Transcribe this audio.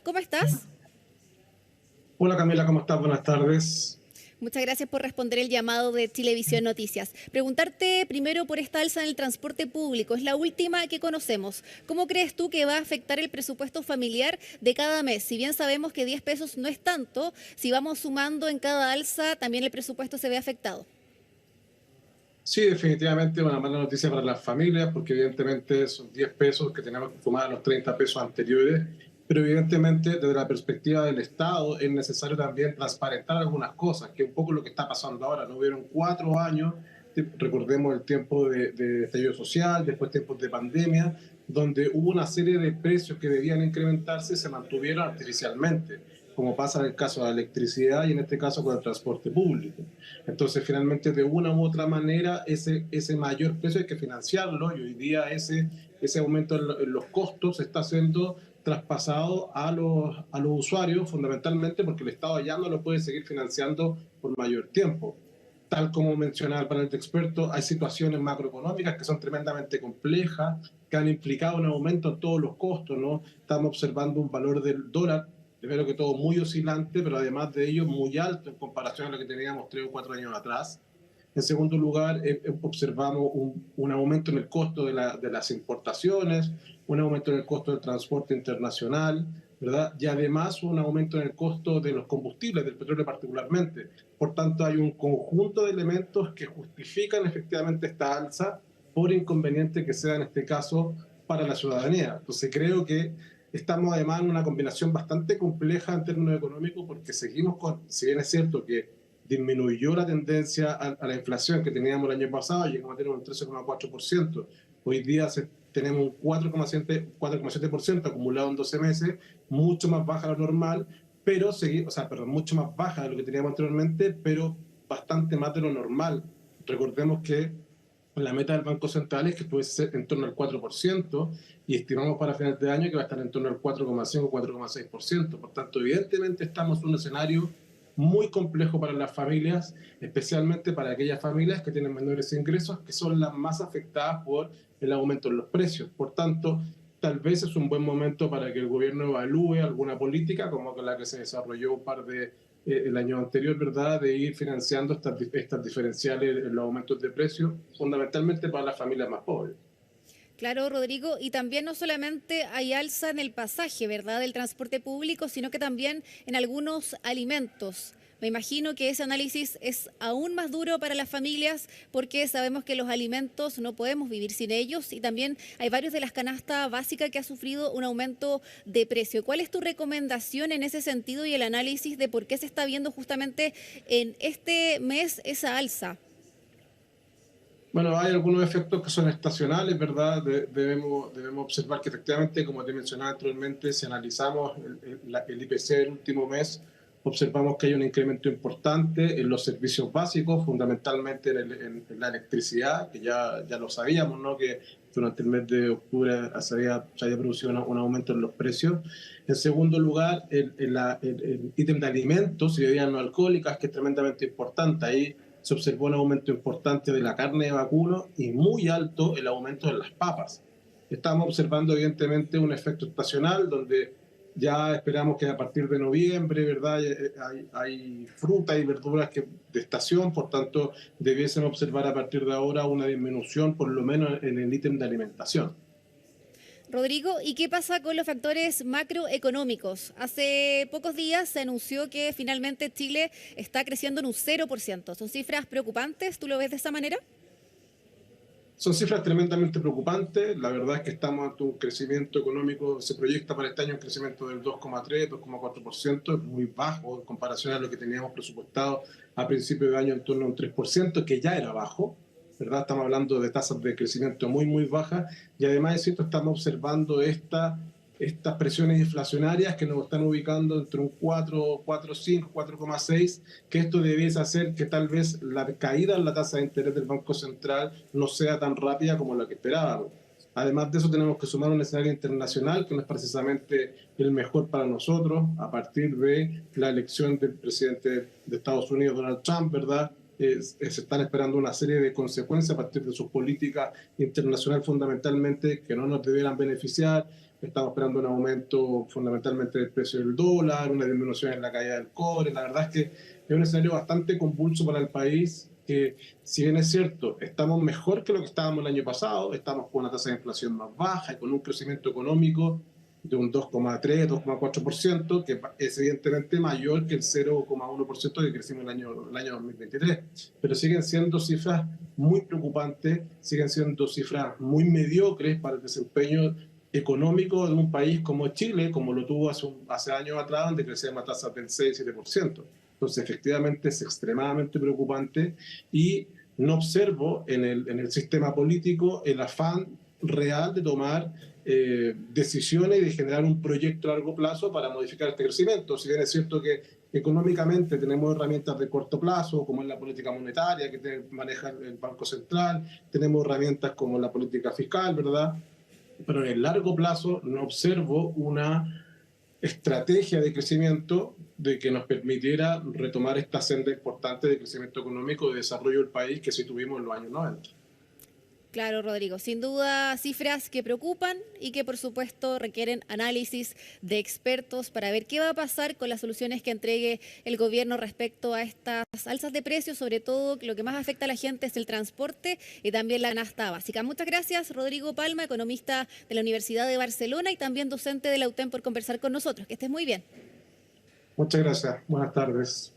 ¿Cómo estás? Hola Camila, ¿cómo estás? Buenas tardes. Muchas gracias por responder el llamado de Chilevisión Noticias. Preguntarte primero por esta alza en el transporte público. Es la última que conocemos. ¿Cómo crees tú que va a afectar el presupuesto familiar de cada mes? Si bien sabemos que 10 pesos no es tanto, si vamos sumando en cada alza, también el presupuesto se ve afectado. Sí, definitivamente una mala noticia para las familias, porque evidentemente son 10 pesos que tenemos que sumar a los 30 pesos anteriores, pero evidentemente desde la perspectiva del Estado es necesario también transparentar algunas cosas, que es un poco lo que está pasando ahora. No hubieron 4 años, recordemos el tiempo de estallido social, después tiempos de pandemia, donde hubo una serie de precios que debían incrementarse y se mantuvieron artificialmente, como pasa en el caso de la electricidad y en este caso con el transporte público. Entonces, finalmente, de una u otra manera, ese mayor precio hay que financiarlo y hoy día ese aumento en los costos está siendo traspasado a los usuarios, fundamentalmente porque el Estado ya no lo puede seguir financiando por mayor tiempo. Tal como mencionaba el panel de expertos, hay situaciones macroeconómicas que son tremendamente complejas, que han implicado un aumento en todos los costos, ¿no? Estamos observando un valor del dólar, primero que todo muy oscilante, pero además de ello muy alto en comparación a lo que teníamos 3 o 4 años atrás. En segundo lugar, observamos un aumento en el costo de las importaciones, un aumento en el costo del transporte internacional, ¿verdad? Y además un aumento en el costo de los combustibles, del petróleo particularmente. Por tanto, hay un conjunto de elementos que justifican efectivamente esta alza, por inconveniente que sea en este caso para la ciudadanía. Entonces creo que estamos además en una combinación bastante compleja en términos económicos, porque seguimos con, si bien es cierto que disminuyó la tendencia a la inflación que teníamos el año pasado, llegamos a tener un 13,4%. Hoy día tenemos un 4,7% acumulado en 12 meses, mucho más baja de lo normal, pero mucho más baja de lo que teníamos anteriormente, pero bastante más de lo normal. Recordemos que la meta del Banco Central es que puede ser en torno al 4% y estimamos para final de año que va a estar en torno al 4,5-4,6%. Por tanto, evidentemente estamos en un escenario muy complejo para las familias, especialmente para aquellas familias que tienen menores ingresos, que son las más afectadas por el aumento en los precios. Por tanto, tal vez es un buen momento para que el gobierno evalúe alguna política, como la que se desarrolló el año anterior, ¿verdad?, de ir financiando estas diferenciales en los aumentos de precios, fundamentalmente para las familias más pobres. Claro, Rodrigo, y también no solamente hay alza en el pasaje, ¿verdad?, del transporte público, sino que también en algunos alimentos. Me imagino que ese análisis es aún más duro para las familias porque sabemos que los alimentos no podemos vivir sin ellos y también hay varios de las canastas básicas que ha sufrido un aumento de precio. ¿Cuál es tu recomendación en ese sentido y el análisis de por qué se está viendo justamente en este mes esa alza? Bueno, hay algunos efectos que son estacionales, ¿verdad? Debemos observar que efectivamente, como te mencionaba anteriormente, si analizamos el IPC del último mes, observamos que hay un incremento importante en los servicios básicos, fundamentalmente en la electricidad, que ya lo sabíamos, ¿no? Que durante el mes de octubre se había producido un aumento en los precios. En segundo lugar, el ítem de alimentos y bebidas no alcohólicas, que es tremendamente importante. Ahí se observó un aumento importante de la carne de vacuno y muy alto el aumento de las papas. Estamos observando evidentemente un efecto estacional donde ya esperamos que a partir de noviembre, ¿verdad?, hay fruta y verduras de estación, por tanto debiésemos observar a partir de ahora una disminución por lo menos en el ítem de alimentación. Rodrigo, ¿y qué pasa con los factores macroeconómicos? Hace pocos días se anunció que finalmente Chile está creciendo en un 0%. ¿Son cifras preocupantes? ¿Tú lo ves de esa manera? Son cifras tremendamente preocupantes. La verdad es que estamos ante un crecimiento económico, se proyecta para este año un crecimiento del 2,3, 2,4%, es muy bajo en comparación a lo que teníamos presupuestado a principio de año en torno a un 3%, que ya era bajo, ¿verdad? Estamos hablando de tasas de crecimiento muy, muy bajas y además es cierto, estamos observando estas presiones inflacionarias que nos están ubicando entre un 4, 4,5, 4,6, que esto debiese hacer que tal vez la caída en la tasa de interés del Banco Central no sea tan rápida como la que esperábamos. Además de eso, tenemos que sumar un escenario internacional que no es precisamente el mejor para nosotros, a partir de la elección del presidente de Estados Unidos, Donald Trump, ¿verdad? Se están esperando una serie de consecuencias a partir de sus políticas internacionales fundamentalmente que no nos debieran beneficiar. estamos esperando un aumento fundamentalmente del precio del dólar, una disminución en la caída del cobre. La verdad es que es un escenario bastante convulso para el país, que si bien es cierto, estamos mejor que lo que estábamos el año pasado, estamos con una tasa de inflación más baja y con un crecimiento económico de un 2,3, 2,4%, que es evidentemente mayor que el 0,1% que crecimos el año 2023. Pero siguen siendo cifras muy preocupantes, siguen siendo cifras muy mediocres para el desempeño económico de un país como Chile, como lo tuvo hace años atrás, donde crecían a tasas del 6-7%. Entonces, efectivamente, es extremadamente preocupante y no observo en el sistema político el afán real de tomar decisiones y de generar un proyecto a largo plazo para modificar este crecimiento. Si bien es cierto que económicamente tenemos herramientas de corto plazo, como es la política monetaria que maneja el Banco Central, tenemos herramientas como la política fiscal, ¿verdad? Pero en el largo plazo no observo una estrategia de crecimiento de que nos permitiera retomar esta senda importante de crecimiento económico y de desarrollo del país que sí tuvimos en los años 90. Claro, Rodrigo, sin duda cifras que preocupan y que por supuesto requieren análisis de expertos para ver qué va a pasar con las soluciones que entregue el gobierno respecto a estas alzas de precios, sobre todo lo que más afecta a la gente es el transporte y también la canasta básica. Muchas gracias, Rodrigo Palma, economista de la Universidad de Barcelona y también docente de la UTEM por conversar con nosotros. Que estés muy bien. Muchas gracias. Buenas tardes.